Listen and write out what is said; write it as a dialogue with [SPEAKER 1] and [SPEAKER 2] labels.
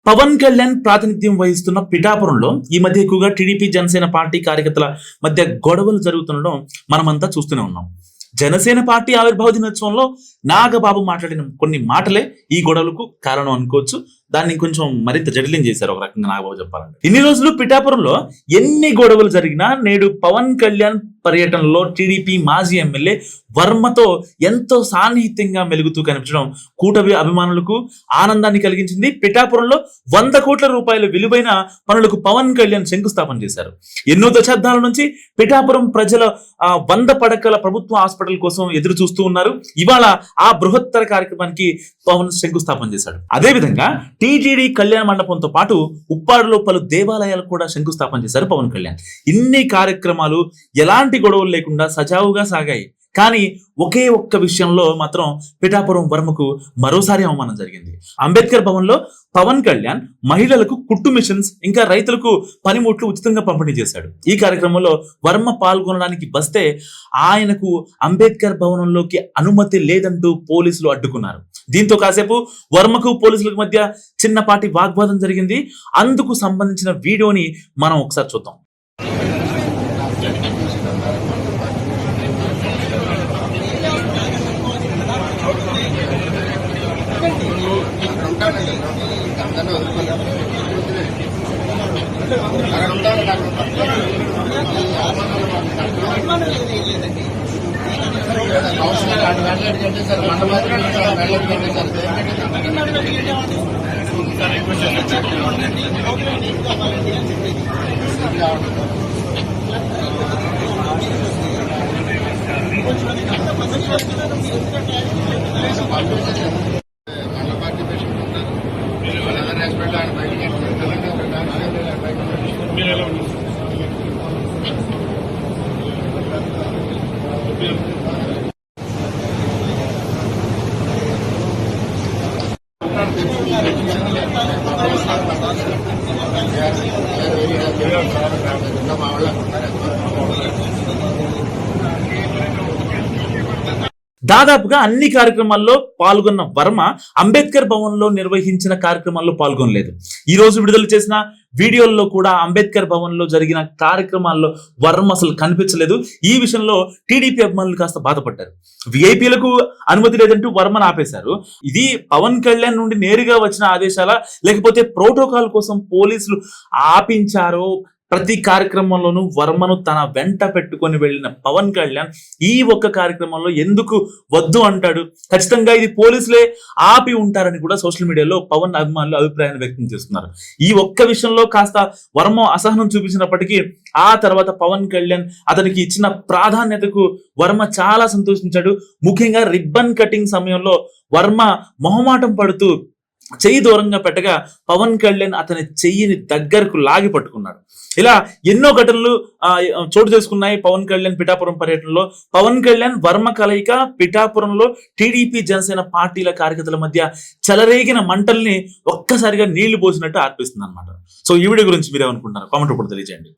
[SPEAKER 1] పవన్ కళ్యాణ్ ప్రాతినిధ్యం వహిస్తున్న పిఠాపురంలో ఈ మధ్య ఎక్కువగా టీడీపీ జనసేన పార్టీ కార్యకర్తల మధ్య గొడవలు జరుగుతుండడం మనమంతా చూస్తూనే ఉన్నాం. జనసేన పార్టీ ఆవిర్భావ దినోత్సవంలో నాగబాబు మాట్లాడిన కొన్ని మాటలే ఈ గొడవలకు కారణం అనుకోవచ్చు. దాన్ని కొంచెం మరింత జటిలం చేశారు ఒక రకంగా నాగబాబు చెప్పాలంటే. ఇన్ని రోజులు పిఠాపురంలో ఎన్ని గొడవలు జరిగినా నేడు పవన్ కళ్యాణ్ పర్యటనలో టీడీపీ మాజీ ఎమ్మెల్యే వర్మతో ఎంతో సాన్నిహిత్యంగా మెలుగుతూ కనిపించడం కూటమి అభిమానులకు ఆనందాన్ని కలిగించింది. పిఠాపురంలో 100 కోట్ల రూపాయల విలువైన పనులకు పవన్ కళ్యాణ్ శంకుస్థాపన చేశారు. ఎన్నో దశాబ్దాల నుంచి పిఠాపురం ప్రజల 100 పడకల ప్రభుత్వ హాస్పిటల్ కోసం ఎదురు చూస్తూ ఉన్నారు. ఇవాళ ఆ బృహత్తర కార్యక్రమానికి పవన్ శంకుస్థాపన చేశాడు. అదేవిధంగా టీటీడీ కళ్యాణ మండపంతో పాటు ఉప్పాడులో పలు దేవాలయాలు కూడా శంకుస్థాపన చేశారు పవన్ కళ్యాణ్. ఇన్ని కార్యక్రమాలు ఎలాంటి గొడవలు లేకుండా సజావుగా సాగాయి. కానీ ఒకే ఒక్క విషయంలో మాత్రం పిఠాపురం వర్మకు మరోసారి అవమానం జరిగింది. అంబేద్కర్ భవన్ లో పవన్ కళ్యాణ్ మహిళలకు కుట్టు మిషన్స్ ఇంకా రైతులకు పనిముట్లు ఉచితంగా పంపిణీ చేశాడు. ఈ కార్యక్రమంలో వర్మ పాల్గొనడానికి వస్తే ఆయనకు అంబేద్కర్ భవనంలోకి అనుమతి లేదంటూ పోలీసులు అడ్డుకున్నారు. దీంతో కాసేపు వర్మకు పోలీసులకు మధ్య చిన్నపాటి వాగ్వాదం జరిగింది. అందుకు సంబంధించిన వీడియోని మనం ఒకసారి చూద్దాం. దాదాపుగా అన్ని కార్యక్రమాల్లో పాల్గొన్న వర్మ అంబేద్కర్ భవన్ లో నిర్వహించిన కార్యక్రమాల్లో పాల్గొనలేదు. ఈ రోజు విడుదల చేసిన వీడియోల్లో కూడా అంబేద్కర్ భవన్ లో జరిగిన కార్యక్రమాల్లో వర్మ అసలు కనిపించలేదు. ఈ విషయంలో టీడీపీ అభిమానులు కాస్త బాధపడ్డారు. విఐపీలకు అనుమతి లేదంటూ వర్మను ఆపేశారు. ఇది పవన్ కళ్యాణ్ నుండి నేరుగా వచ్చిన ఆదేశాలా లేకపోతే ప్రోటోకాల్ కోసం పోలీసులు ఆపించారో? ప్రతి కార్యక్రమంలోనూ వర్మను తన వెంట పెట్టుకొని వెళ్ళిన పవన్ కళ్యాణ్ ఈ ఒక్క కార్యక్రమంలో ఎందుకు వద్దు అంటాడు? ఖచ్చితంగా ఇది పోలీసులే ఆపి ఉంటారని కూడా సోషల్ మీడియాలో పవన్ అభిమానులు అభిప్రాయాన్ని వ్యక్తం చేస్తున్నారు. ఈ ఒక్క విషయంలో కాస్త వర్మ అసహనం చూపించినప్పటికీ ఆ తర్వాత పవన్ కళ్యాణ్ అతనికి ఇచ్చిన ప్రాధాన్యతకు వర్మ చాలా సంతోషించాడు. ముఖ్యంగా రిబ్బన్ కటింగ్ సమయంలో వర్మ మొహమాటం పడుతూ చెయ్యి దూరంగా పెట్టగా పవన్ కళ్యాణ్ అతని చెయ్యిని దగ్గరకు లాగి పట్టుకున్నాడు. ఇలా ఎన్నో ఘటనలు చోటు చేసుకున్నాయి పవన్ కళ్యాణ్ పిఠాపురం పర్యటనలో. పవన్ కళ్యాణ్ వర్మ కలయిక పిఠాపురంలో టీడీపీ జనసేన పార్టీల కార్యకర్తల మధ్య చెలరేగిన మంటల్ని ఒక్కసారిగా నీళ్లు పోసినట్టు ఆర్పిస్తుంది అనమాట. సో ఈ వీడియో గురించి మీరేమనుకుంటున్నారు? కామెంట్ రూపంలో తెలియజేయండి.